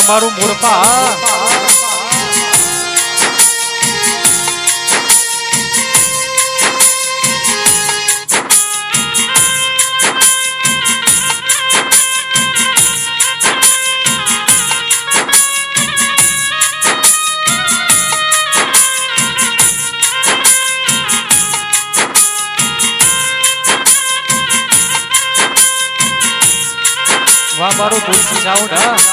મારું મૂર્ખા વાહ મારું તુલસી સાઉન્ડ હા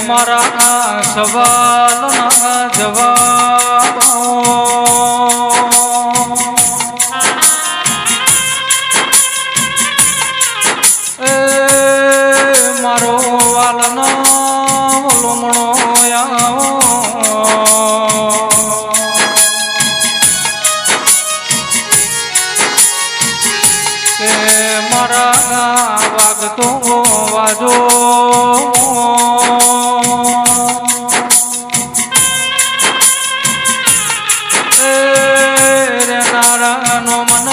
મારા સવાલના જવાબ મારો વાલનો લુમણો મારા વાગતો વાજો નારાનો મન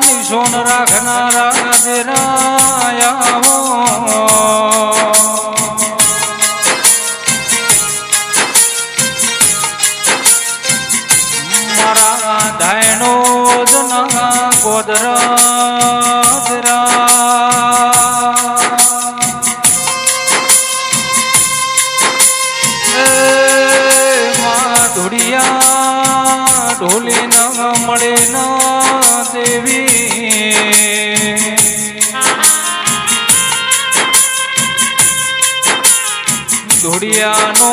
નિશોન રાખનારા દેરાયા મારા ધાયનો જના ગોદરા ધોળિયા ઢોલી ન મળે ન દેવી ધોળિયાનો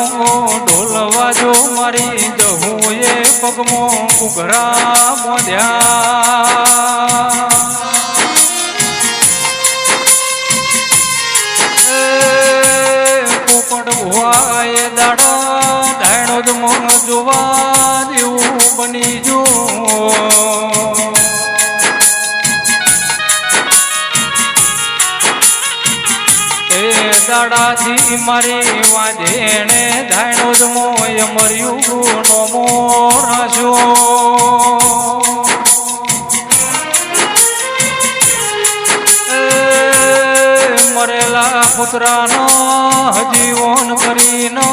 ઢોલ વાજો મારી જહું એ પગમો ઘુઘરા મોઢ્યા પોપટ ભુવાએ દાડા ધાયણો જ મોં જોવા જેવું બની જો એ દાડાથી મારી વાજેણે ધાયણો જ મોય મર્યું નો મોરાશો મરેલા પુત્રાનો જીવન કરીને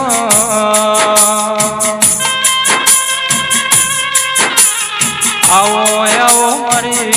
આવો આવો મારી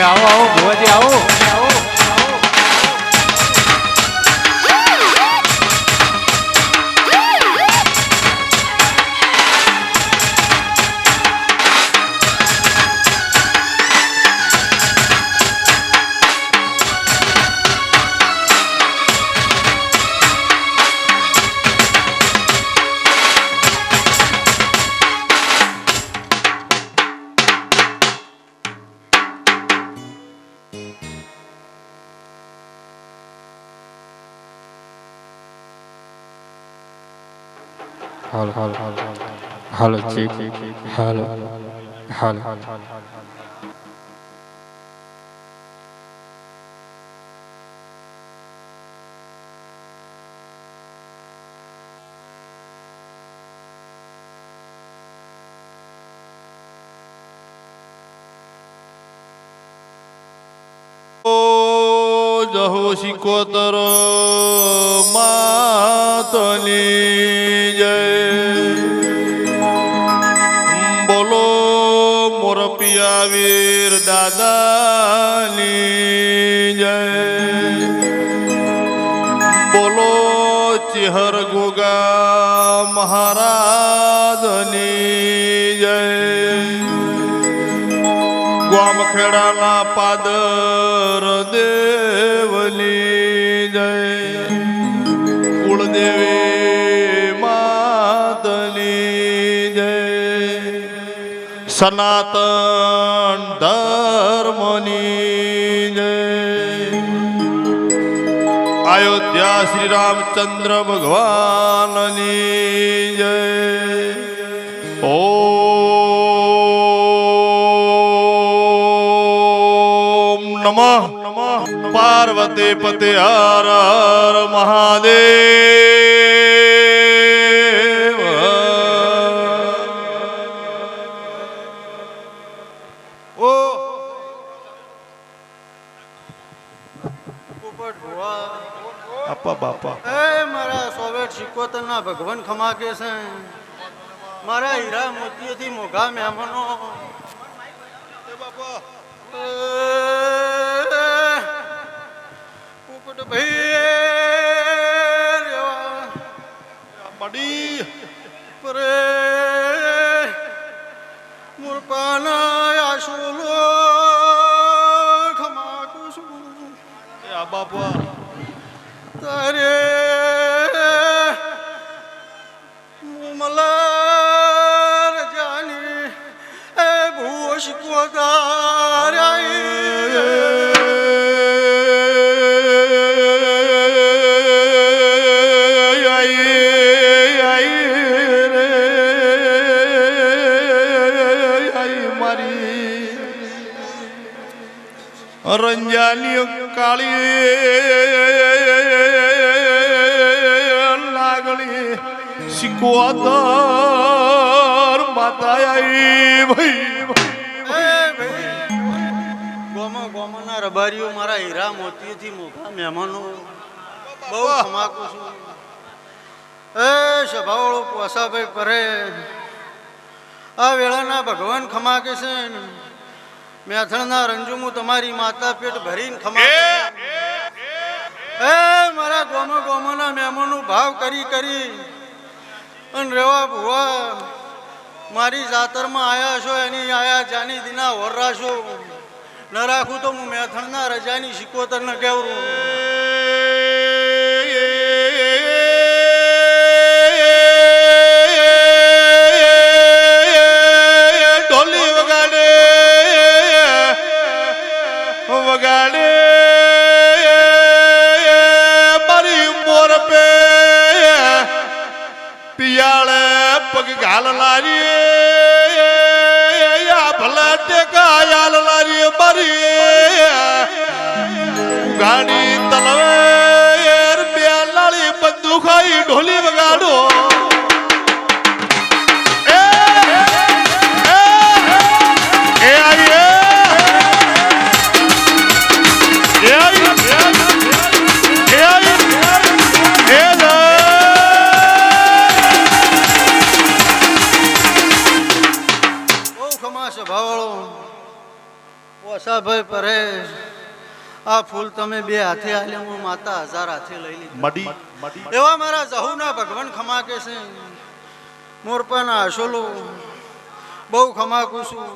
આવો આવો ભુવાજી આવો હાલો ચેક હાલો હાલો જહો શિકોતર માતની જય બોલો મોર પિયા વીર દાદાની જય બોલો ચિહર ગોગા મહારાજની જય ગામખેડાના પાદર દેવની જય કુળદેવી માતની જય સનાતન ધર્મની જય અયોધ્યા શ્રી રામચંદ્ર ભગવાનની જય નમઃ પાર્વતી પતે હર હર મહાદેવ ઓ પોપટ ભુવા આપા બાપા એ મારા સોવેટ શિકોતરના ભગવાન ખમા કે છે મારા હીરા મોતીઓથી મોઘા મહેમાનો એ બાપા પોપટ ભાઈ બડી પરે મુરપાના આશુલો ખમા કુસુમ આ બાપા તારે મલર જાની એ ભૂષ રંજાની કાળી લાગણી શિકોતર માતા આવી ભાઈ ભાઈ ના રબારીઓ મારા હીરા મોતીઓથી મોટા મહેમાનો બહુ ખમાકું છું. એ સભાવાળો પોસાભાઈ પરે આ વેળાના ભગવાન ખમાકે છે. મેથણના રંજુમું તમારી માતા પેટ ભરીને ખમાકે એ મારા ગોમો ગોમોના મહેમાનો ભાવ કરી કરી અને રેવા ભુવા મારી જાતરમાં આયા છો એની આયા જાની દિના વરરાશો ન રાખું તો હું મેથણના રજાની શિકોતર ન કેવરું. ઢોલી વગાડે વગાડે મારી મોર પે પિયાળે પગ ઘાલ લારી ભલા ટેકા યાલ લારી મારી ગાડી તલવેર બે લાળી બંદૂક ખાઈ ઢોલી વગાડો. ભાઈ પરેશ આ ફૂલ તમે બે હાથે આલે હું માતા 1000 હાથે લઈ લીધી. મડી એવા મારા જહુના ભગવાન ખમાકે છે. મોરપાના આશોલો બહુ ખમાકું છું.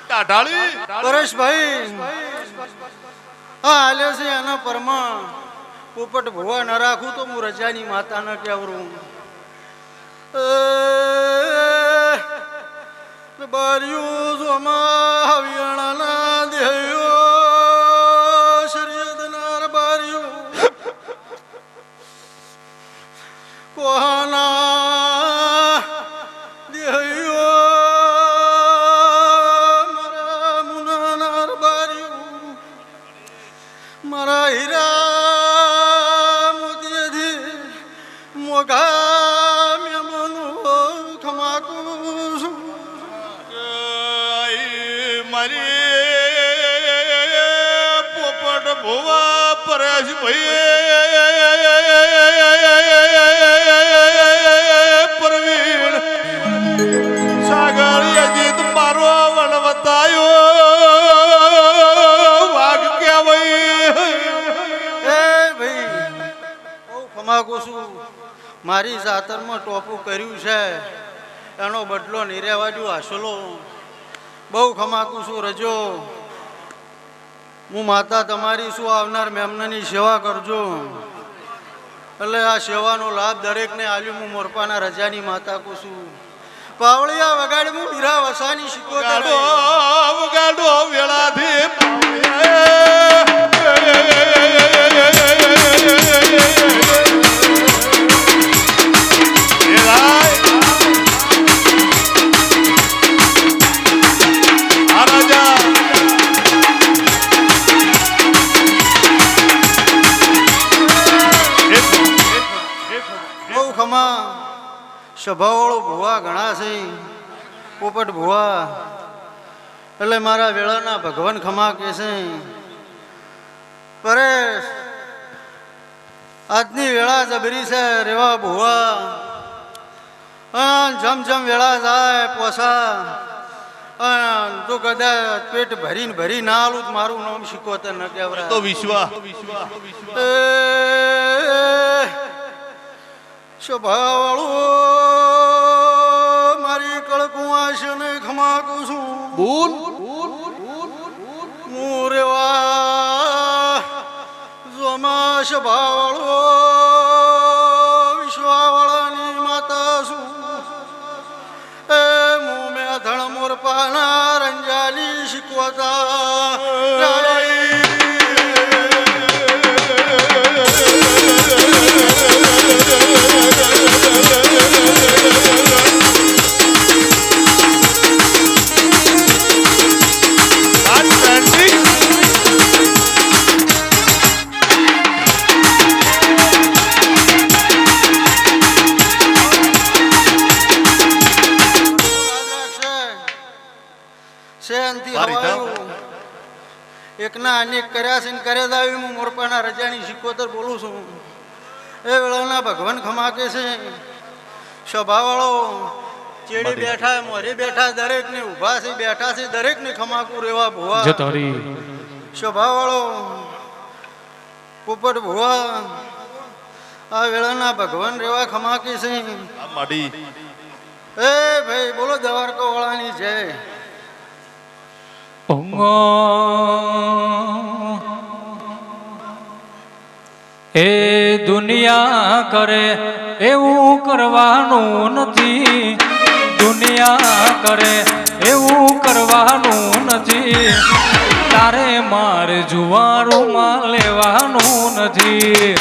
ડાઢાળી પરેશભાઈ આ હાલે છે એના પરમાં પોપટ ભુવા ન રાખું તો હું રજાની માતા ન કેવરું. બારીઓ જોમાં વિયાણાના દેહયો શરીયદનાર બારીઓ કોહાના દેહયો મારા મુનાનાર બારીઓ મારા હીરા મોતીથી મોઘા મેમનો ખમાકું છું. પોપટ ભોવા પરેશ પરવીણ સાગર અજીત મારો વણવતાયો વાઘ કહેવાય. એ ભાઈ બહુ ખમાકું છું. મારી જાતરમાં ટોપું કર્યું છે એનો બદલો નહીં રહેવાડ્યું હાસલો. બહુ ખમાકું છું. રજો હું માતા તમારી શું આવનાર મેમનાની સેવા કરજો. એટલે આ સેવાનો લાભ દરેકને આલ્યું. હું મોરપાના રજાની માતા કુશું. પાવળિયા વગાડ હું હીરા વસાની શિકોતર વગાડો વેળાથી સભાવાળો ભુવા ઘણા છે. પોપટ ભુવા એટલે મારા વેળાના ભગવાન ખમા કે છે. પરેશ આજની વેળા જબરી છે રેવા ભુવા. જમ જમ વેળા જાય પોસા તો કદાચ પેટ ભરીને ભરી ના આલું મારું નામ શિકોતર ન કહેવાય તો વિશ્વા સ્વભાવવાળું મારી કળકુઆશ ને ખમાકું છું. બોલ હું રેવા જોમા સ્વભાવવાળો વિશ્વાવાળાની માતા છું. એ હું મેથણ મોરપાના રંજાની શીખવતા એકના અનેક કર્યા છે ને કર્યા જ આવી. હું મોરપાના રજાની સિકોતર બોલું છું. એ વેળાના ભગવાન ખમાકે છે. સ્વભાવવાળો ચેડી બેઠા મોરે બેઠા દરેકને ઊભા છે બેઠા છે દરેકને ખમાકું રેવા ભુવા સ્વભાવવાળો પોપટ ભુવા આ વેળાના ભગવાન રેવા ખમાકી છે. આ માડી એ ભાઈ બોલો દ્વારકા વાળાની જય. એ દુનિયા કરે એવું કરવાનું નથી. દુનિયા કરે એવું કરવાનું નથી. તારે મારે જુવારુમાં લેવાનું નથી.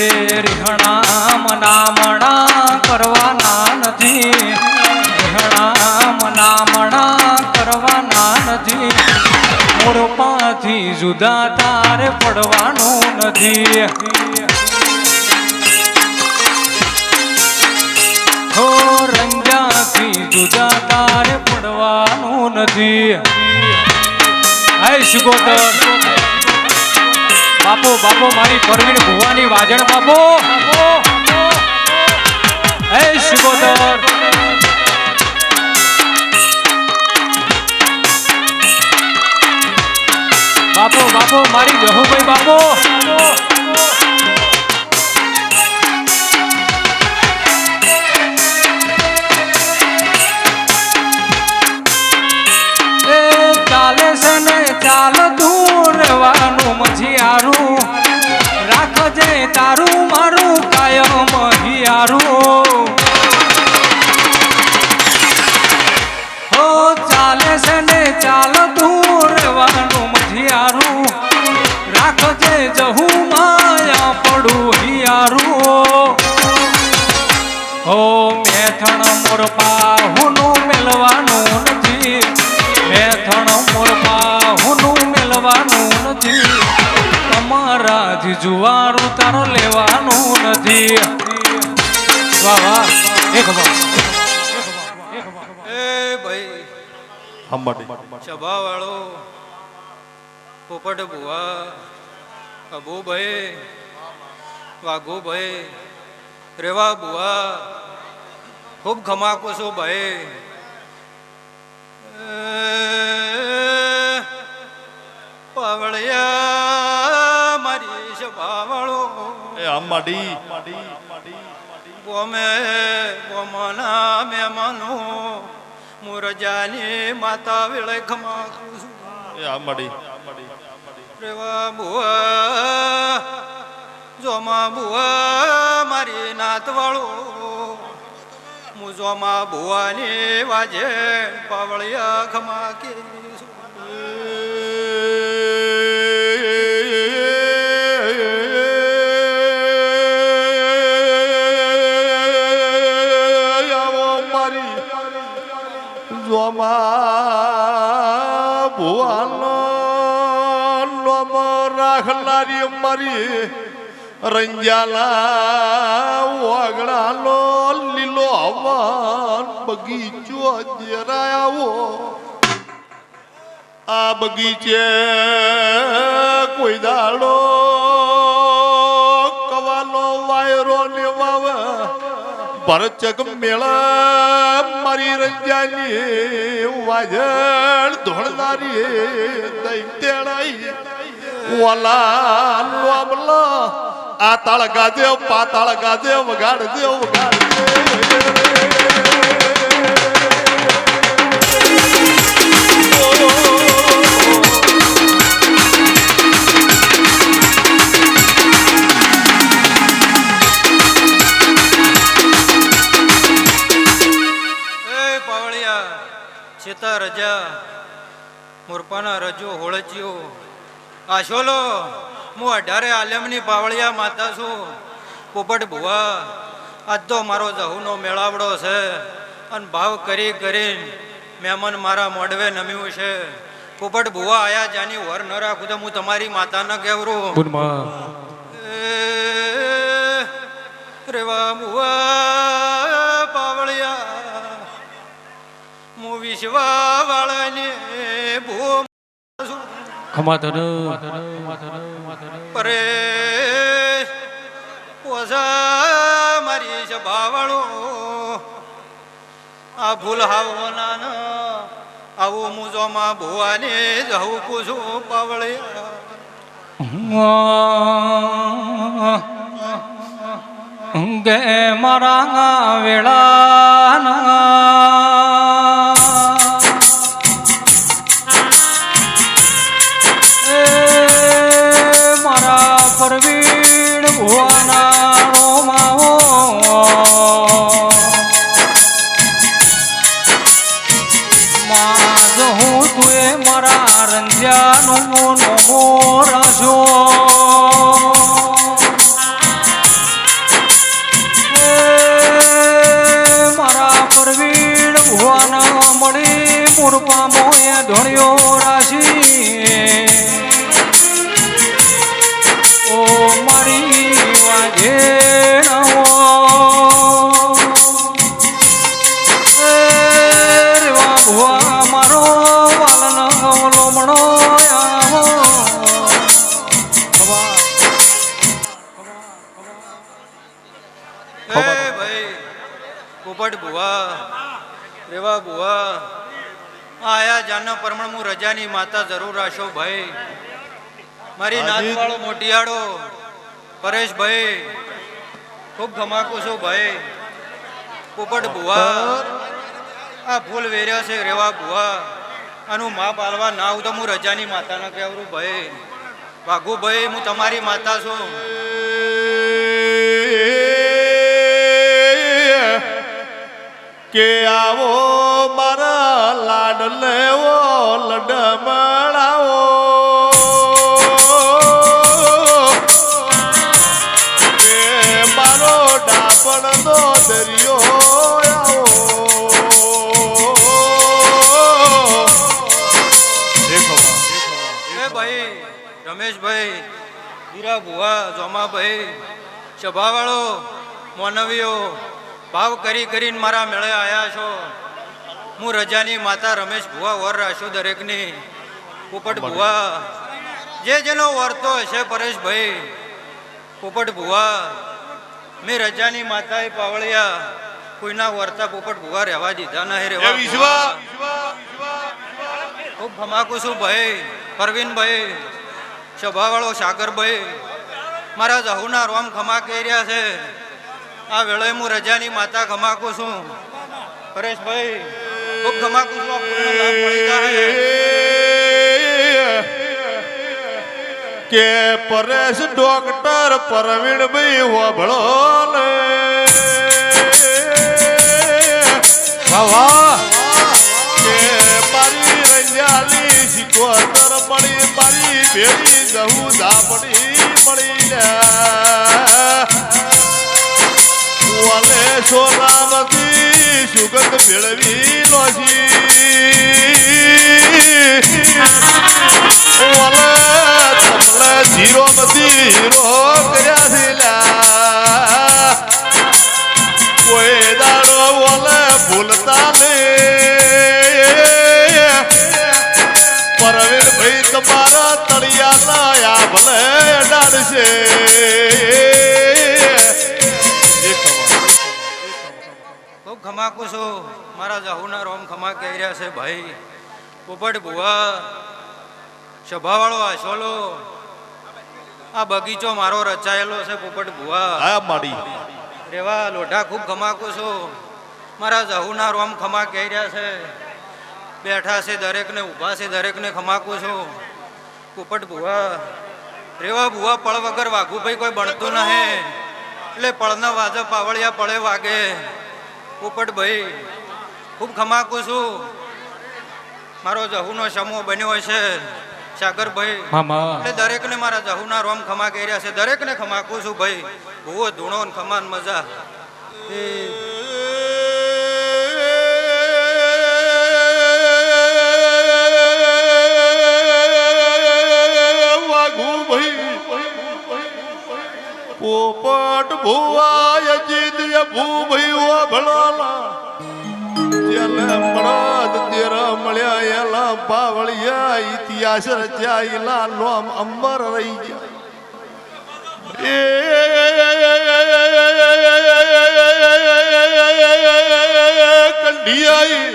એ રિહણા મનામણા કરવાના નથી. મનામણા કરવાના નથી. મોરપાથી જુદા તારે પડવાનું નથી. હો રંજાથી જુદા તારે પડવાનું નથી. હે શિકોતર બાપો બાપો મારી પરવીણ ભુવાની વાજણ બાપો. હે શિકોતર બાપો બાપો મારી જહુભાઈ બાપો. એ ચાલે છે ને ચાલતું રહેવાનું મझियाરું. રાખજે તારું મારું કાયમ હિયારું. હો ચાલે છે ને ચાલતું રહેવાનું મझियाરું. રાખજે જહુ માયા પડું હિયારું. હો મેથણ મોરપા હુનું મેલવાનું નથી. મેથણ મોરપા હુનું મેલવાનું નથી. તમારાથી જુવારું તાર લેવાનું નથી. વાહ વાહ એક વાહ. એ ભાઈ આ માડી સ્વભાવવાળો પોપટ ભુવા અબુભાઈ વાઘુભાઈ રેવા ભુવા ખૂબ ખમાકો છો ભાઈ. પાવળિયા મારી સ્વભાવવાળો એ આ માડી બોમે બોમના મહેમાનો મુરજાની માતા વેળે ખમાકું છું. એ આ માડી રેવા બુઆ જોમા બુઆ મારી નાતવાળો. હું જોમા બુવાની વાજે પાવળિયા ખમાકી ભુવાનો નોમ રાખનારી મારી રંજાલા વાગડાનો લીલો હવન બગીચો દેરાયાવો. આ બગીચે કોઈ દાડો કવાનો વાયરો ને વાવે ભરચક મેળા મારી રંજાની વાજણ ધોળનારી દૈત્યણાઈ વાલા લોમલા આ તાળ ગાજે પાતાળ ગાજે વગાડ દે વગાડ દે. ચેતા રજા મોરપાના રજો હોળચ્યો આશોલો હું 18 આલમની પાવળિયા માતા છું. પોપટ ભુવા આજ તો મારો જહુનો મેળાવડો છે અને ભાવ કરી કરીને મહેમાન મારા મોઢવે નમ્યું છે. પોપટ ભુવા આયા જાની વર ન રાખું તો હું તમારી માતાને કહેવરું. રેવા મુવા પાવળિયા મુ વિશ્વા વાળાને ભૂ ખમાધર પરે પોઝા મારી સભાવાળો આ ભૂલ હાવના આવું મુજોમાં ભુવાને જવું પૂછું પાવળિયા ગે મારા વેળાના મારા પરવીણ ભુવાના રોમાવો માં હું તુએ મારા રંજ્યાનો નમો રાજો મારા પરવીણ ભુવાના મળી મૂર્પા મોએ ધોળ્યો રાશી ઓ મારી વાજે રેવા ભુવા મારો વાલનો લોમણો આવો હે ભાઈ પોપટ ભુવા રેવા ભુવા આયા જાનનો પરમણ હું રજાની માતા જરૂર રાશો ભાઈ મારી નાતવાળો મોટિયાળો પરેશભાઈ ખૂબ ધમાકો છો ભાઈ પોપટ ભુવા આ ફૂલ વેર્યા છે રેવા ભુવા આનું મા પાલવા ના આવું તો હું રજાની માતાને કહેવું ભાઈ વાઘુભાઈ હું તમારી માતા છું કે આવો મારા લાડ લેવો લડમડાવો કે મારો ડાપણનો દરિયો આવો એ ભાઈ રમેશભાઈ હીરા ભુવા જોમાભાઈ સભાવાળો મોનવીઓ ભાવ કરી કરીને મારા મેળે આવ્યા છો હું રજાની માતા રમેશ ભુવા વર રાશો દરેકની પોપટ ભુવા જે જેનો વરતો હશે પરેશભાઈ પોપટ ભુવા મેં રજાની માતાએ પાવળિયા કોઈના વર્તા પોપટ ભુવા રહેવા દીધા નહીં રહેવા વિશ્વા ખૂબ ધમાકુ છું ભાઈ પરવીનભાઈ સભાવાળો સાગરભાઈ મારા જહુના રોમ ખમા કહી રહ્યા છે આ વેળાએ હું રજાની માતા ખમાકુ છું પરેશભાઈ ખૂબ ખમાકુ છું આ પૂર્ણ લાભ મળી જાય કે પરેશ ડોક્ટર પરવીણભાઈ હોભળો ને વાહ કે મારી રંજાલી સિકોતર મળી મારી ભેળી જહુ ધાપડી મળી લે વાલે સોનામતી સુગંધ મેળવી લોસી વાલે તમને જીરો મતી હીરો કર્યા છે લ્યા કોઈ દાડો વાલે ભૂલતા નહીં પરવીન ભાઈ તમારા તળિયા ના ભલે ડાડશે ખૂબ ખમાકુ છું મારા જહુના રોમ ખમા કહી રહ્યા છે ભાઈ પોપટ ભુવા સભાવાળો આશોલો આ બગીચો મારો રચાયેલો છે પોપટ ભુવા આ માડી રેવા લોઢા ખૂબ ખમાકુ છું મારા જહુના રોમ ખમા કહી રહ્યા છે બેઠા છે દરેકને ઊભા છે દરેકને ખમાકુ છું પોપટ ભુવા રેવા ભુવા પળ વગર વાઘુભાઈ કોઈ બનતું નહીં એટલે પળના વાજો પાવળિયા પળે વાગે પોપટભાઈ ખૂબ ખમાકુ છું મારો જહુનો સમૂહ બન્યો છે સાગરભાઈ મામા એટલે દરેકને મારા જહુના રોમ ખમા કહી રહ્યા છે દરેકને ખમાકુ છું ભાઈ ભૂવો ધૂણો ને ખમાન મજા એ પોપટ ભુવાય જીદય ભૂભયો ભળાલા જેને મળદ તેરા મળ્યા એલા બાવળિયા ઇતિહાસ રચ્યા એલા નોમ અંબર રહી ગયા કંઢિયાઈ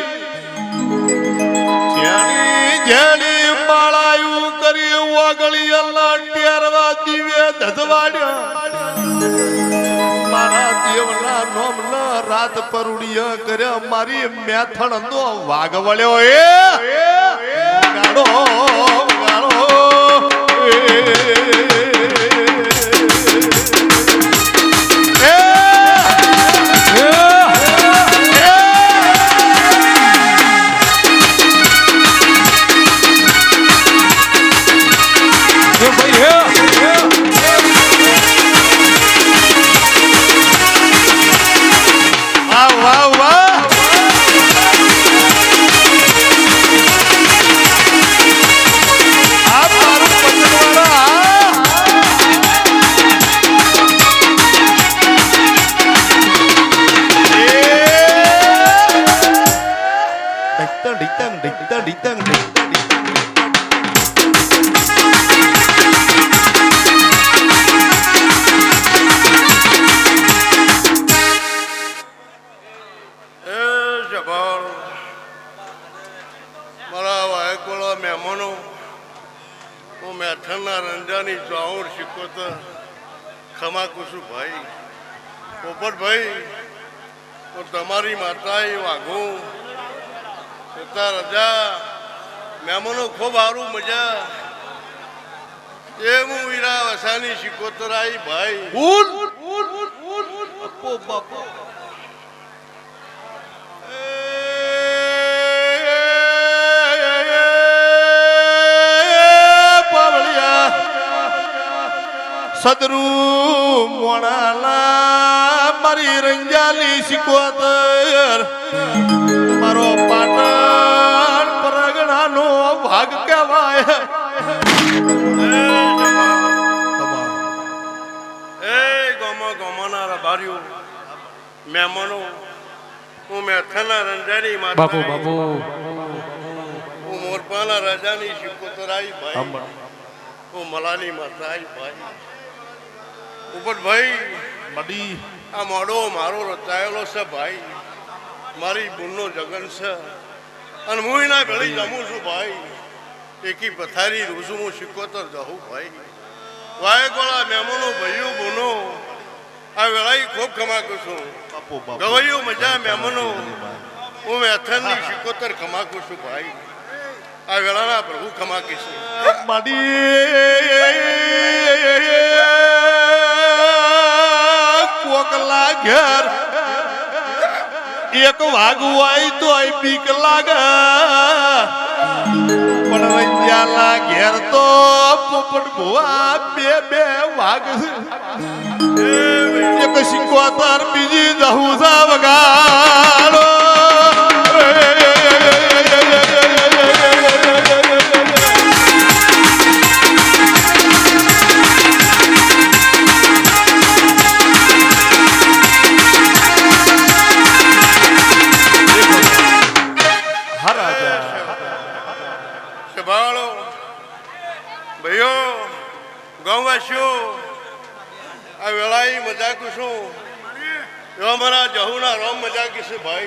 જેની જેની માળાયું કરી વાગળી અલ્લા ટેરવા દિવે ધધવાડ્યા મારા દેવના નોમના રાત પરુડિયા કર્યા મારી મેથણ નો વાઘ વળ્યો ગાડો ગાડો ખમા કુસુ ભાઈ પોપટ ભાઈ તો તમારી માતાએ વાઘું તા રજા મહેમાનો ખૂબ સારું મજા એ હું વીરા વસાની શિકોતરાઈ ભાઈ બાપો સદરૂ મોણાલા મારી રંજાલી શિકોતર મારો પાટણ પરગણાનો ભાગ કહેવાય એ ગોમો ગોમોના રબાર્યું મહેમાનો હું મેથાના રંજાની માતા બાપુ બાપુ હું મોરપાના રાજાની શિકોતરાઈ ભાઈ હું મલાની માતાઈ ભાઈ ઉપટ ભાઈ મડી આ મોડો મારો રચાયેલો છે ભાઈ મારી બુનનો જગન છે અને હું એના ભેળી જમું છું ભાઈ એકી પથારી રૂસું હું શિકોતર જવું ભાઈ વાયકોળા મહેમાનો ભાઈઓ બુનો આ વેળાઈ ખૂબ ખમાકું છું ગવાઈઓ મજા મહેમાનો હું મેથનની શિકોતર ખમાકું છું ભાઈ આ વેળાના પ્રભુ ખમાકી છે કોકલા ઘેર એક વાઘ હોય તો બીક લાગે પણ રંજાલા ઘેર તો પોપટ ભુવા બે વાઘ એક શિકોતર બીજી દહુસા વગાડો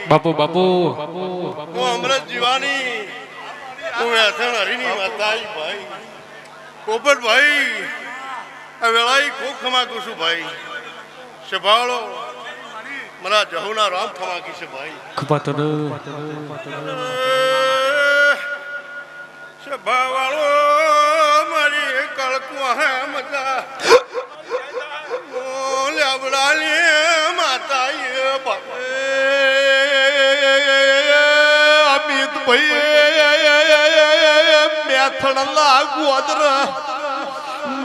બાપુ બાપુ હું અમૃત જીવાની હું વેથણ હરીની માતાઈ ભાઈ પોપટ ભાઈ આ વેળાઈ ખૂબ ખમાકું છું ભાઈ સભાળો મારા જહુના રામ ખમાકી છે ભાઈ સભાવાળો મારી કળકું હે મજા લેબડાની માતાઈ અમિત ભાઈ મેથણ લાગુ અદર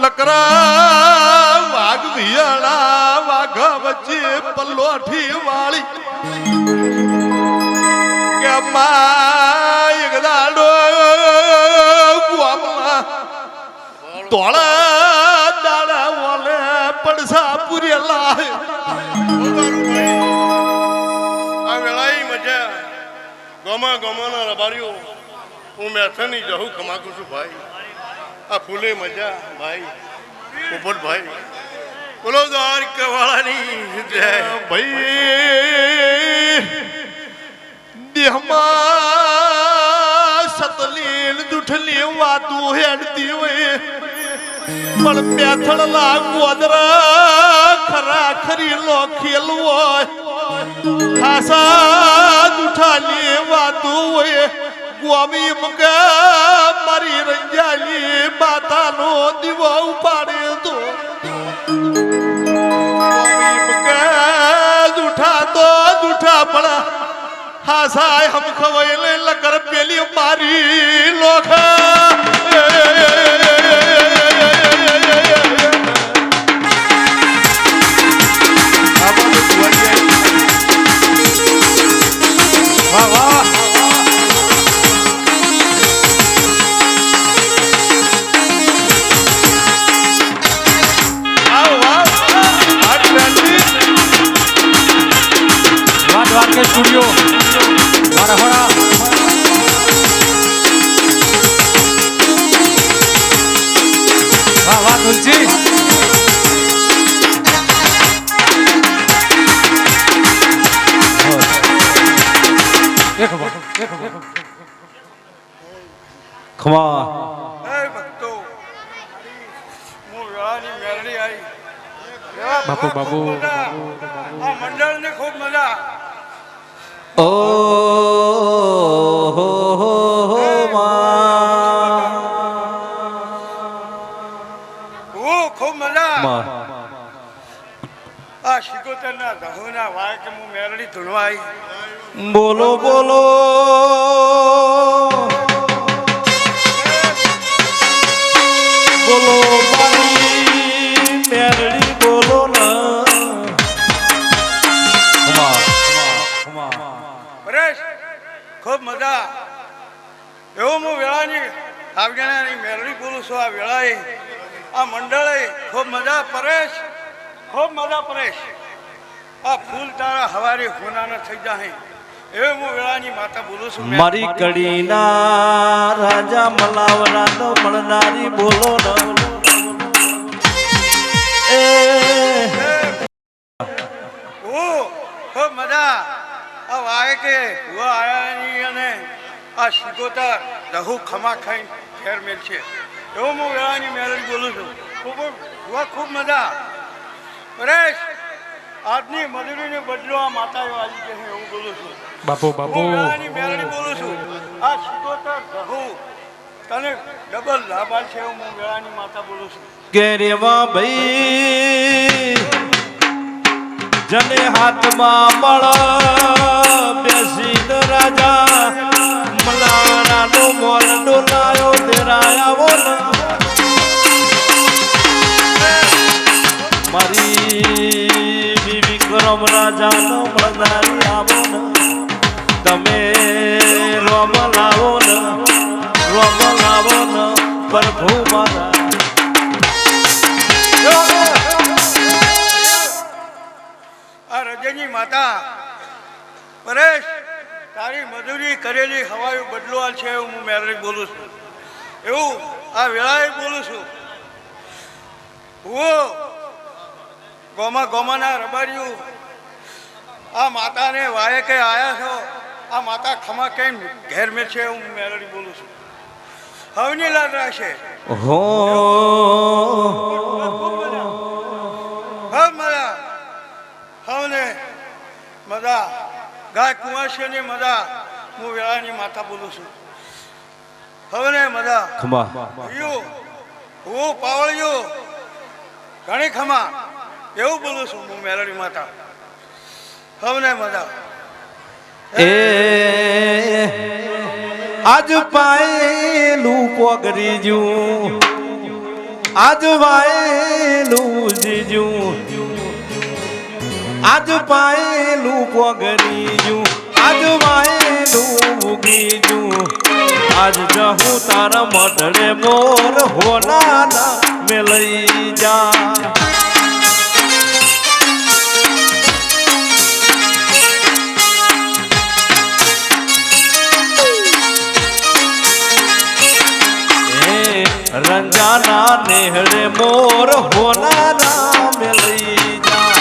લકરા વાઘ વિયાળા વાઘ વચ્ચે પલ્લોઠી વાળી કે માય ગદાડો ગુઆમાં તોળા દાડા વાલે પડ પરસા પુરેલા આ વેળાઈ મજા ગમા ગમાના રબારીઓ હું મેથની જહું કમાકું છું ભાઈ આ ફૂલે મજા ભાઈ પોપટભાઈ બોલો દ્વારકાવાળાની જય ભાઈ દેહમાં સતલીલ દુઠલી વાતું હેડતી હોય પણ પેથળ ગોદરા ખરા ખરી લો ખેલ હોય ખાસા દુઠાલી વાતું હોય ગોમી મગા મારી રંજાલી માતાનો દીવો ઉપાડે તો દુઠા તો દુઠા પડા હા સાય હમ ખવાય લકર પેલી મારી લોખા વાહ વાહ દ્વારકે સ્ટુડિયો મારા હોણા વાહ વાહ તુલસી ખમા હે ભક્તો હું વેળાની મેરડી આવી બાપુ બાપુ આ મંડળને ખૂબ મજા ઓ હો ખૂબ મજા આ શિકોતરના દહોના વાય કે હું મેરડી ધૂણવા આવી બોલો બોલો બોલો મારી મેરડી બોલો ના પરેશ ખૂબ મજા એવું હું વેળાની આવજણાની મેરડી બોલું છું આ વેળાએ આ મંડળે ખૂબ મજા પરેશ ખૂબ મજા પરેશ આ ફૂલ તારા હવારે હોનાના થઈ જાય એવું હું વેળાની માતા બોલું છું મારી કડીના રાજા મલાવરા તો મળનારી બોલો એ ખૂબ મજા આ વાય કે હુઆ આયાની અને આ શિકોતર દહુ ખમા ખાઈ ઘેર મેલ છે એવું હું વેળાની મેરડી બોલું છું ખૂબ મજા પરેશ આજની મજૂરીને બદલો આ માતાઓ આવી છે એવું બોલું છું બાપુ બાપુ હું વેળાની મેરડી બોલું છું આ શિકોતર દહુ તને ડબલ લાભાર છે એવું હું વેળાની માતા બોલું છું કે રેવા ભાઈ જને હાથમાં મળ બેસી રાજા મલારાનો મોર ડોલાયો તેરાયાવો મારી વિક્રમ રાજાનો મળનારી આવો ને તમે રોમ લાવો ને પ્રભુ મારા આ રજની માતા પરેશ તારી મજૂરી કરેલી હવાયું બદલો છે એવું હું મેરડી બોલું છું એવું આ વેળાએ બોલું છું હું ગોમાના રબારીઓ આ માતાને વાયે કે આયા છો આ માતા ખમા કેમ ઘેર મેં છે હું મેરડી બોલું છું હવની લાલ રાખશે હો હવ મજા હવને મજા ગાય કુંવાશીની મજા હું વેળાની માતા બોલું છું હવને મજા ખમા હું પાવળિયો ઘણી ખમા એવું બોલું છું હું મેરડી માતા હવને મજા એ આજ પાયેલું પોગરી જું આજ વાયેલું જીજું આજ પાયેલું પોગરી જું આજ વાયેલું ઉગીજું આજ જહું તારા મઢડે મોર હોના મેં લઈ જા ના નેહળે મોર હોનારા મેલઈ જા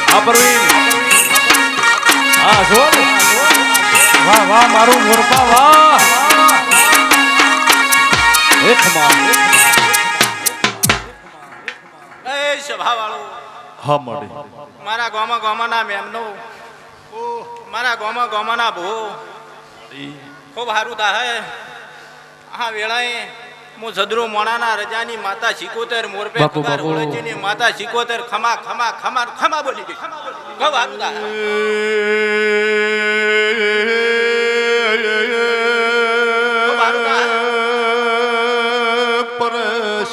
આ પરવીન હા જોર વાહ વાહ મારું મોરપા વાહ એક માં એ સભાવાળો હા મળી મારા ગોમાના મેમનો મારા ગોમાના ભો ખૂબ સારું થાય આ વેળાએ હું જદરુ મોણાના રજાની માતા શિકોતર મોરપે બાપુ, કુકાર બાપુ. હોળજીની માતા શિકોતર ખમા ખમા ખમા ખમા બોલી ગઈ ખૂબ સારું થાય ખૂબ સારું થાય પરસ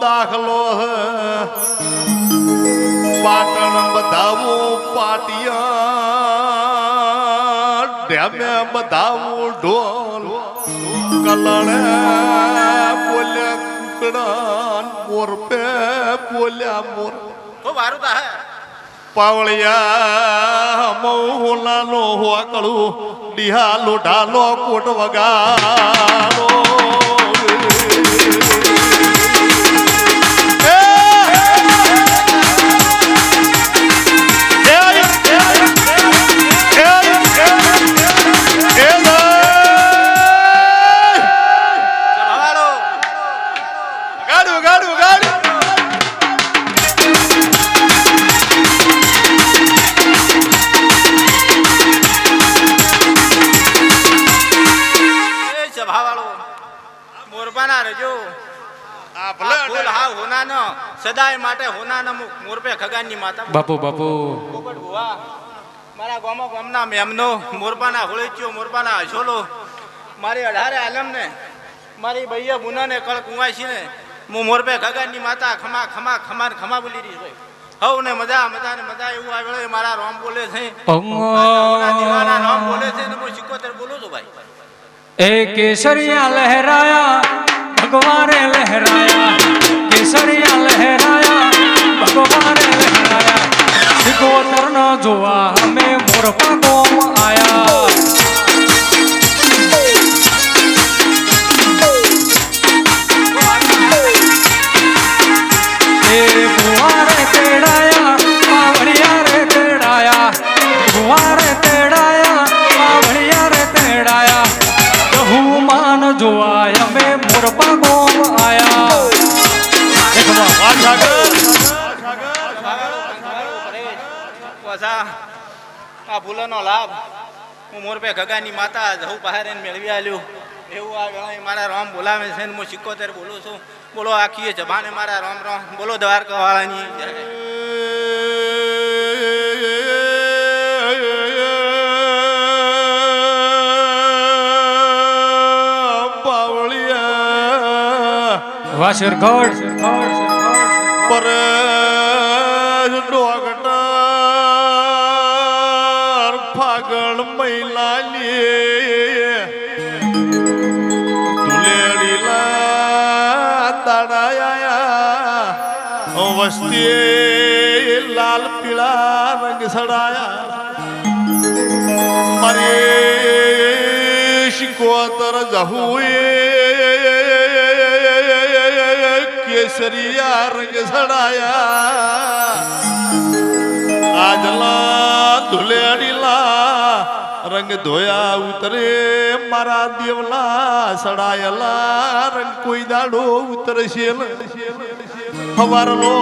દાખલો પાટણ બધાવું પાટિયા ડેમે બધાવું ઢોલ કલણે બોલ્યા કુકડા મોરપે બોલ્યા મોર ખૂબ સારું થાય પાવળિયા મૌલાનો હોકળું ડિહાલો ઢાલો કોટ વગાડો સભાવાળો ગાડું ગાડું ગાડું એ સભાવાળો મોરબાના રજો આ આ ફૂલ હા હોનાનો સદાય માટે હોનાનો મોરપે ખગાનની માતા બાપુ બાપુ પોપટ ભુવા મારા ગામના મેમનો મોરબાના હોળેચ્યો મોરબાના હસોલો મારી 18 આલમને મારી બૈયા બુનાને કળ કુંવાશીને હું મોરપે ખગાનની માતા ખમા ખમા ખમા ખમા બોલી રહી છે હવને મજા મજા ને મજા એવું આવે મારા રામ બોલે છે મારા દીવાના રામ બોલે છે ને હું 77 બોલું છું ભાઈ એ કેસરિયા લહેરાયા ભગવાને લહેરાયા કેસરિયા લહેરાયા ભગવાને લહેરાયા સિકોતર ન જોવા અમે મોરપા ગોમ આયા એ બુવારે તેડાયા પાવડિયા રે તેડાયા બુવારે તેડાયા પાવડિયા રે તેડાયા બહુમાન જોવાય અમે મોરપા ગોમ આયા આ ભૂલનો લાભ હું મોરપે ગગાની માતા જહુ પહારે મેળવી આલ્યું એવું આ વેળાએ મારા રામ બોલાવે છે ને હું 77 બોલું છું બોલો આખી જબાને મારા રામ રામ બોલો દ્વારકા વાળાની જય. વાસર ગઢ પર ડોગટર ફાગણ મહિલાની ધુલેડીલા દાડાયા વસ્તી લાલ પીળા રંગ સડાયા મારે શિકોતર જહુએ કેસરિયા રંગ સડાયા આજલા ધુલેડીલા રંગ ધોયા ઉતરે મારા દેવલા સડાયેલા રંગ કોઈ દાડો ઉતરશે હવારનો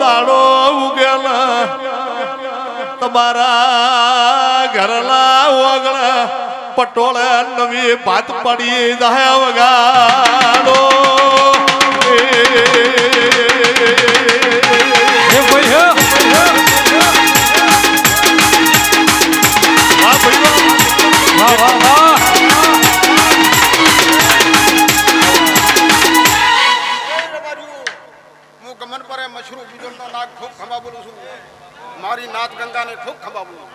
દાડો ઉગેલા તમારા ઘરલા ઓગળા પટોળ નવી ભાત પડી જાય વગાડો એ ભાઈ હે વાહ વાહ વાહ હું ગમન પરે મશરૂ બીજોનો નાગ ખૂબ ખંભા બોલું છું મારી નાથ ગંગાને ખૂબ ખંભા બોલું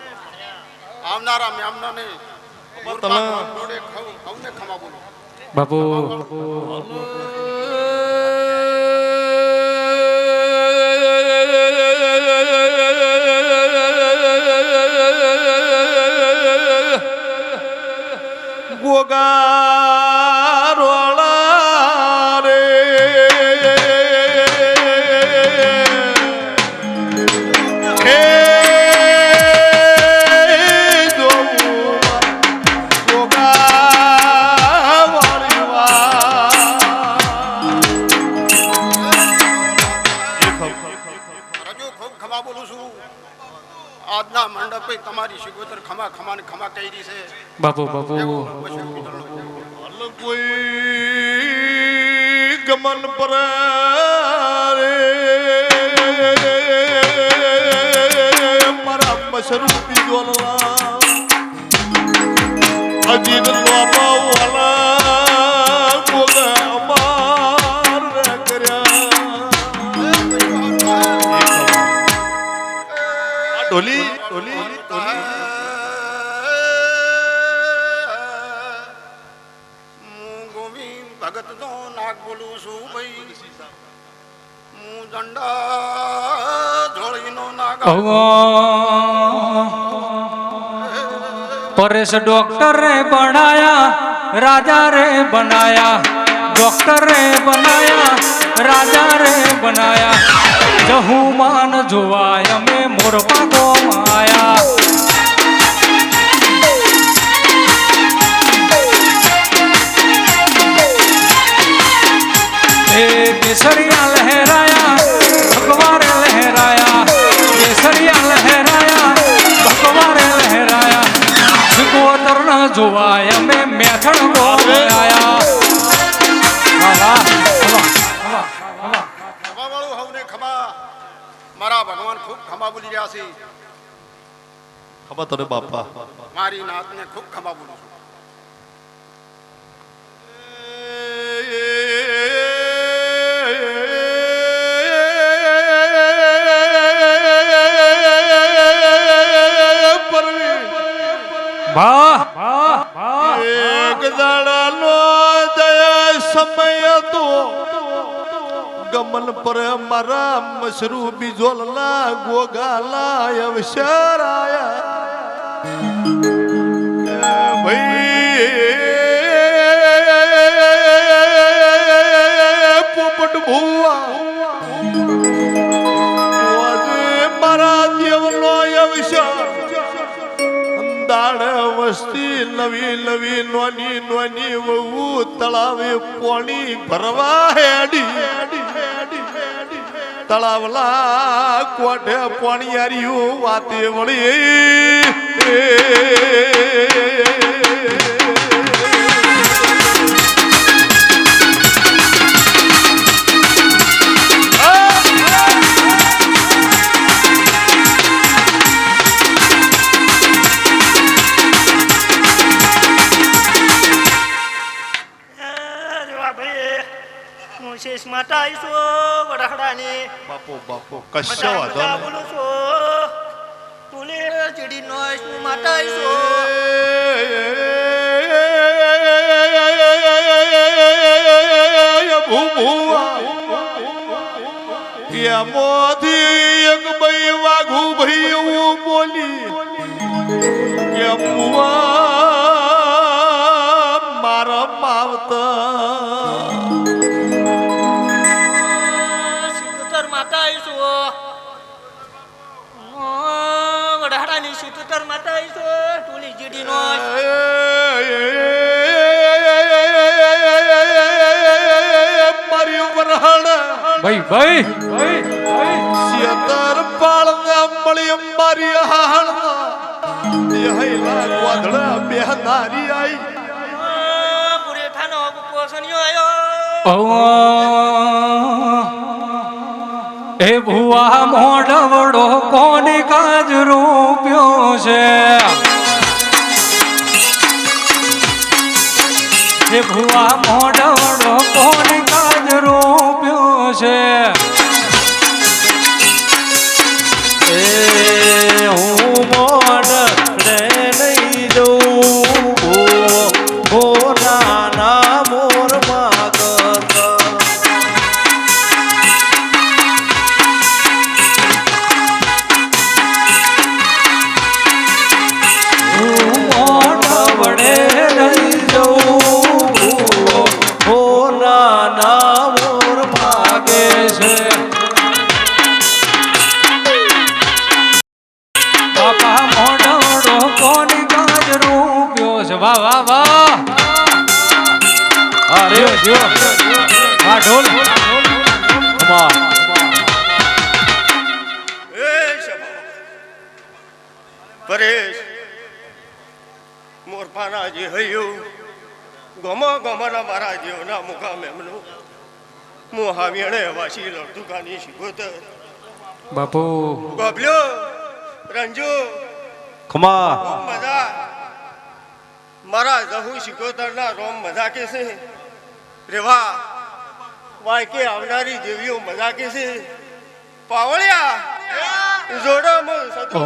આવનારા મેમનાને મોરપાને ખવને ખંભા બોલું બાપુ બોલું છું. આજના મંડપે તમારી શિકોતર ખમા ખમા ને ખમા કરી છે. બાપુ બાપુ કોઈ ગમન પર રે મારા મશરૂ બીજોલા અજીત બાપા વાલા ગોગા અમાર કર્યા ઢોલી ઢોલી ઢોલી ભગત નો નાગ બોલું છું ભાઈ. હું દંડા ધોળીનો નાગ. પરેશ ડોક્ટર રે બનાયા રાજા રે બનાયા ડોક્ટર રે બનાયા રાજા રે બનાયા જહુમાન જોવાય અમે મોરપા ગો માયા केसरिया लहराया भगवान लहराया केसरिया लहराया भगवान लहराया सिकोतर न जोवाय में मैथड़ गो आया ખમાવાળું હવને ખમા. મારા ભગવાન ખૂબ ખમા બોલી રહ્યા છે. ખબર તને બાપા મારી નાતને ખૂબ ખમા બોલું છું. એક દાડાનો દયા સમય તો ગમન પર મારા મશરૂ બીજોલના ગોગાલા અવસર આયા ભાઈ પોપટ ભુવા મારા દેવનો અવસર દાડ વસ્તી નવી નવી નોની નોની વહુ તળાવે પાણી ભરવા હેડી તળાવલા કોઠે પાણી આર્યું વાતે વળી શેષ માતા આવીશું વડાખડાની બાપો બાપો કશો વાંધો નહીં બોલું છું તુલે ચીડી નો માતા આવીશું મોથી એક ભાઈ વાઘુ ભાઈ એવું બોલી કે મારા માવતા માતા આવીશું વડાખડાની સિત્તેર માતા આવીશું તુલી ચીડી નો મારી વરહણ ભાઈ ભાઈ સિયતર પાળ મળી મારી હાણ દેહલા ગોધડા બેહનારી આઈ પુરેઠાનો પોસણિયો આવ્યો એ ભુવા મોઢવડો કોની કાજ રૂપ્યો છે એ ભુવા મોઢવડો કોની કાજ રૂપ્યો છે એ હું મોઢ રે નહીં જઉં ઓ નાના મોર માગતા છે પરેશ મોરપાના જે હૈયું ગમાના મારા જીવના મુકામ એમનું હું હાવીણે વાસી લડતુકાની શિકોતર બાપુ ગોબલ્યો રંજુ ખમા ખૂબ મજા મારા જહુ શિકોતરના રોમ મજા કે છે રેવા વાયકે આવનારી દેવીઓ મજા કે છે પાવળિયા જોડોમાં સતો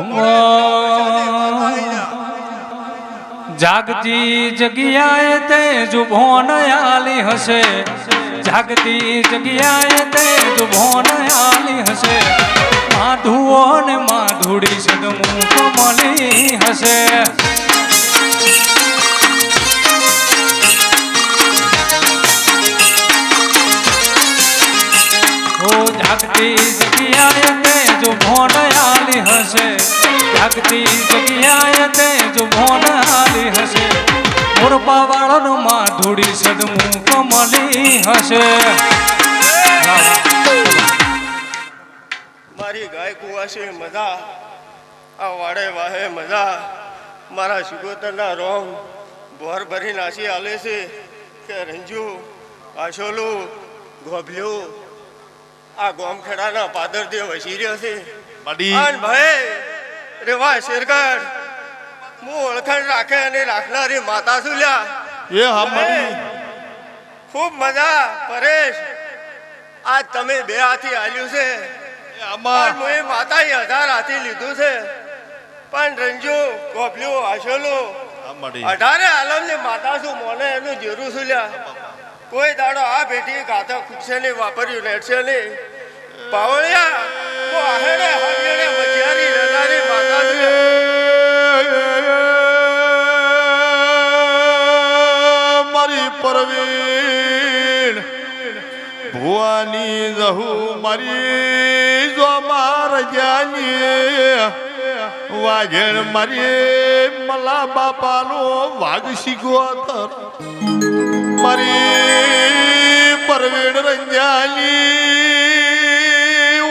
જાગતી જગ્યાએ તે જુભોન આલી હશે જાગતી જગ્યાએ તે જુભોન આલી હશે માધુઓ ને માધુડી સદમું કમલી હશે ઓ જાગતી જગ્યાએ તે જુભોન આલી હશે જાગતી જગ્યાએ તે જુભોન આલી હશે મોરપા વાળો માધુડી સદમું કમલી હશે મારી ગાય કુવાશે મજા આ વાડે વાહે મજા મારા શિકોતરના રોમ ભોર ભરી નાસી આલે છે કે રંજુ આશોલું ગોભલ્યું આ ગોમખેડાના પાદર દેવ વસી રહ્યો છે અન ભાઈ રેવા શેરગઢ હું ઓળખાણ રાખે અને રાખનારી માતા છું લ્યા એ હા મડી ખૂબ મજા પરેશ આજ તમે બે હાથી આલ્યું છે આમાં પણ મેં માતાએ 1000 હાથી લીધું છે પણ રંજુ ગોભલ્યું આશોલું આ મડી 18 આલમની માતા છું મોને એનું જેરું છું લ્યા કોઈ દાડો આ બેટી ગાતા ખૂટશે નહીં વાપર્યું નેટશે નહીં પાવળિયા હું આહેડે હાથેડે મજિયારી રહેનારી માતા છું મારી પરવીણ ભુવાની જહુ મારી જો માર જાની વાઘેણ મારી મલા બાપાનો વાઘ શીખવા મારી પરવીણ રંજાલી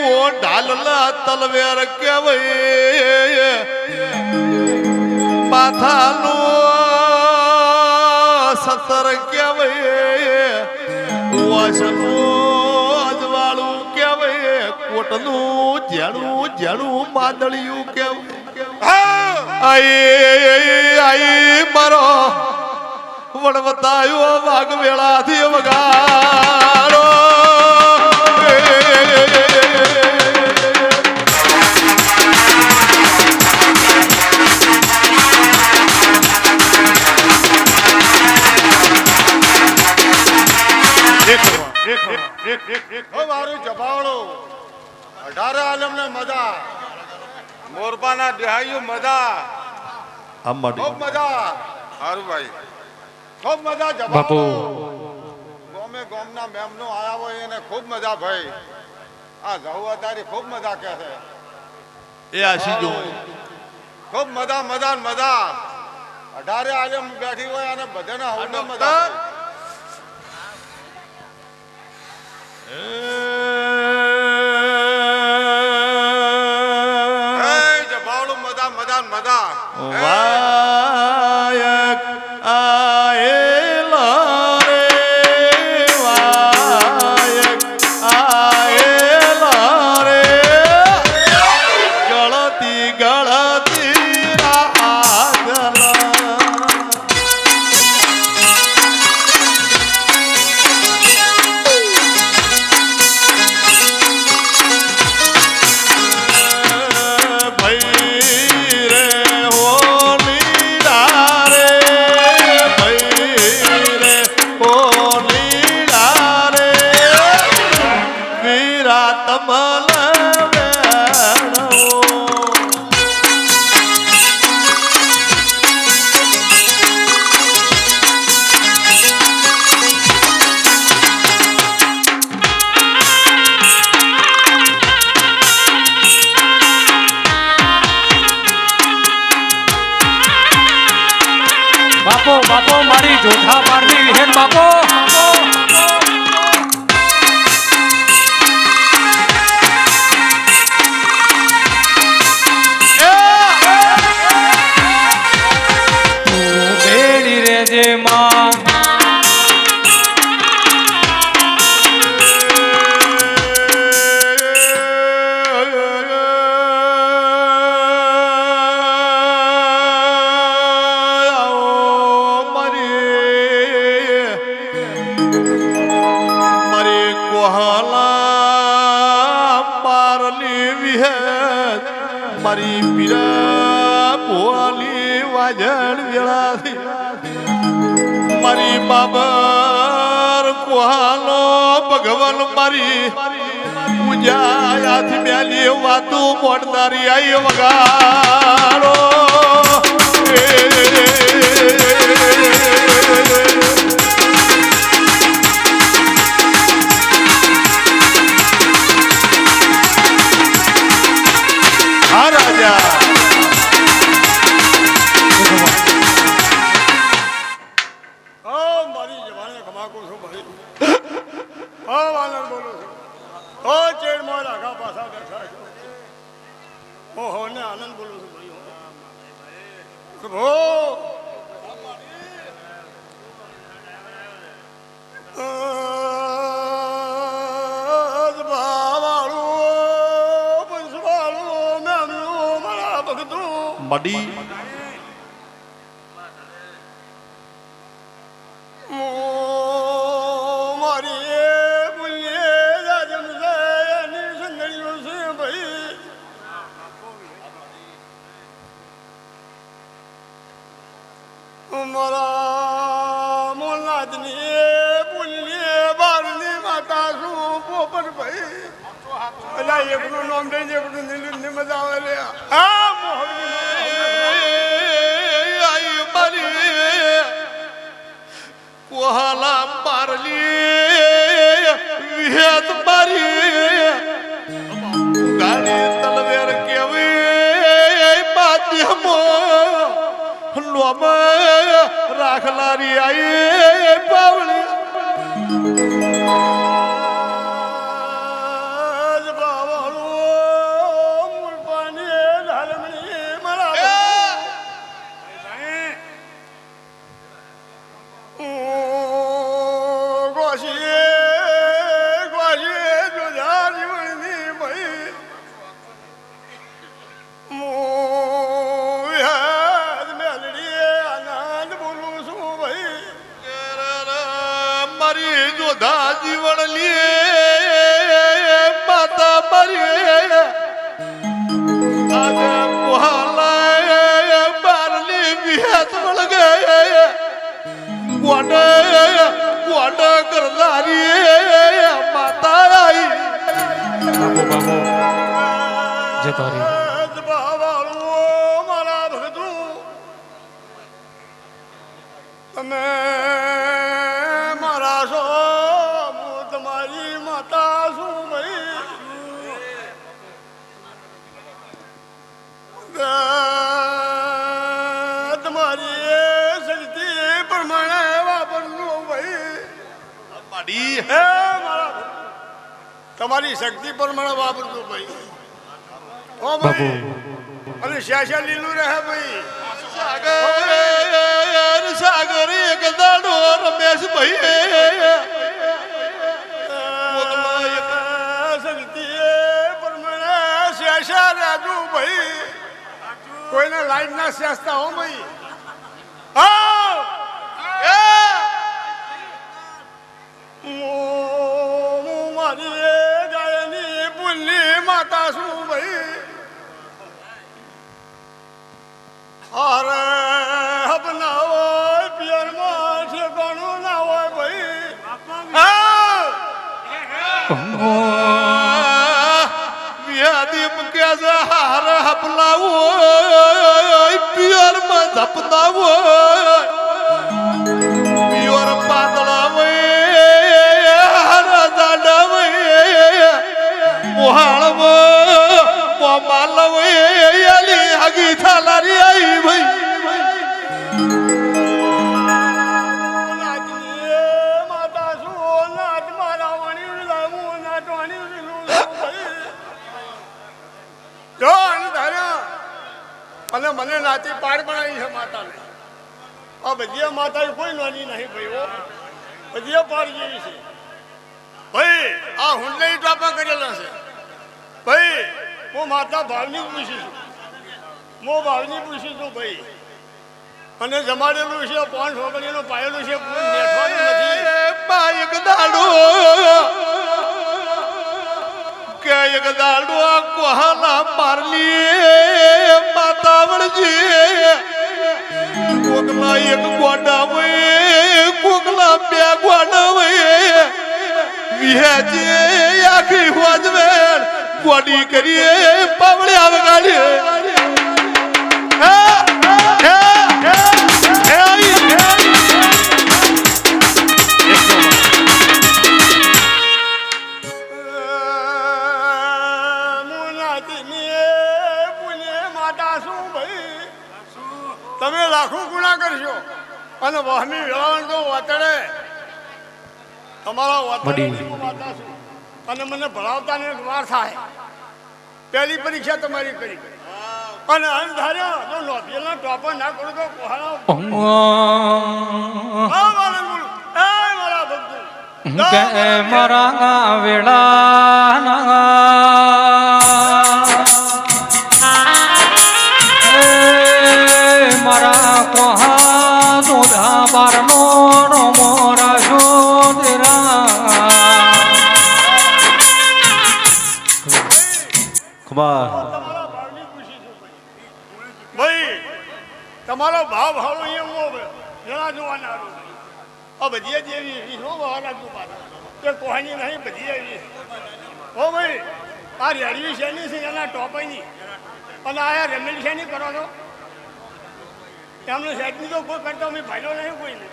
ઓ ઢાલલા તલવેર કેવય માથાનો સતર કેવય વાસનો અજવાળું કેવય કોટનું જેણું જેણું માદળિયું કેવય આઈ મારો વણવતાયો વાઘ વેળાથી વગાડો મારું જબાવડો 18 આલમને મજા મોરબાના દેહાયું મજા ખૂબ મજા હારું ભાઈ ખૂબ મજા બાપુ જબાવડો ગોમે ગોમના મેમનો આયા હોય એને ખૂબ મજા ભાઈ આ જહુઆ તારી ખૂબ મજા કે છે એ આશી જો ખૂબ મજા મજા મજા 18 આલમ બેઠી હોય અને બધાને હવને મજા જબાવડું મજા મજા મજા વાયક આયેલા રે વાયક આયેલા રે ગળતી ગળતી રાગલા બાપો બાપો મારી જોઠા પાડવી વિહેન બાપો મારી પીરા ભોલી વાજણ વેળાથી મારી બાબર કોહાલો ભગવાન મારી પૂજાયાથી મેલી વાતું મોડનારી આઈ વગાડો હા રાજા મારી જવાને ખમાકો છું ભાઈ હા વાલન બોલો છું હો ચેડ મોર આખા પાછા બેઠા છો ઓહો ને આનંદ બોલું છું ભાઈ હો મડી મારા મોલનાથની પુણ્ય બારની માતા શું પોપર ભાઈ અલા એકનું નામ દઈને એકનું નીલું ની મજા આવે લે આ આઈ મારી કોહાલા મારલી વિહેત મારી ગાડી તલવેર કેવી માધ્યમો લોમ રાખલારી આઈ પાવળી જોધા જીવન લે માતા મારી આજે કોહાલા બારલી વિહત મળ ગયે ગોડ કરનારી માતા આઈ બાપુ બાપુ જે તારી મારા ભગતું તમે મારા છો હું તમારી માતા છું ભાઈ તમારી શક્તિ પ્રમાણે વાપરનું ભાઈ હે મારા તમારી શક્તિ પ્રમાણે વાપરતું ભાઈ ઓ ભાઈ અને શ્યાશા લીલું રહે ભાઈ સાગર એક દાડો રમેશ ભાઈ રાજુ ભાઈ કોઈને લાઈન ના શેસતા હો ભાઈ મારી ગાયની પુલ્લી માતા શું ભાઈ અરે હબના હોય પિયરમાં ઠેકાણું ના હોય ભાઈ વ્યાદીમ કે હાર હપલાવો પિયર માં ધપનાવો પિયર પાતળાવે હર દાડાવે મોહાળવો મોમાલવે અલી હગી થાલારી આઈ ભાઈ માતા શું નાથ મારા વણી લાવું ના ટોણી અને મને નાતી પાડ બનાવી છે માતાને આ બધી માતા કોઈ નાની નહીં ભાઈ બધી પાડ જેવી છે ભાઈ આ હુંડલી ટાપા કરેલા છે ભાઈ હું માતા ભાવની પૂછી છું હું ભાવની પૂછી છું ભાઈ અને જમાડેલું છે પાન છોકરીનું પાયેલું છે નેઠવાનું નથી બાઈક દાડો કે એક દાડો કોહાના મારલી માતાવળજી કોકલા એક ગોડા હોય કોકલા બે ગોડા હોય વિહેજે આખી હોજવે ગોડી કરીએ પાવળ્યા વગાડીએ તમે લાખો ગુણા કરશો અને વાહની વેળાવણ તો વાતડે તમારા વાતડે અને મને ભણાવતા ને વાર થાય પહેલી પરીક્ષા તમારી કરી અને અંધાર્યો જો નોભેલના ટોપર ના કરું તો મારા ભક્તો કે મારા વેળા મારા કોહા દોધા બારનો મોરા શોધરા ખબર ભાઈ તમારો ભાવ ભાવ અહીંયા જરા જોવાના આ બધી જેવી શું બહાર કે કોહાની નહીં બધી એવી હો ભાઈ આ રેડિયો શેની છે એના ટોપાઈની અને આ રમેલ શેની કરો છો એમનો સેટની તો કોઈ કરતો મેં ભાઈલો નહીં કોઈને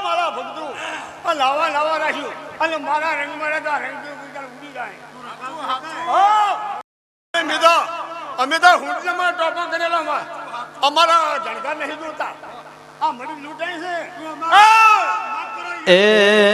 મારા ભક્તો લાવા લાવા રાખ્યું અને મારા રંગ મળે તો રંગ ઉડી જાય અમે તો હુંડમાં ટોપા કરેલા અમારા જણકાર નહીં જોતા આ મળી લૂંટાય છે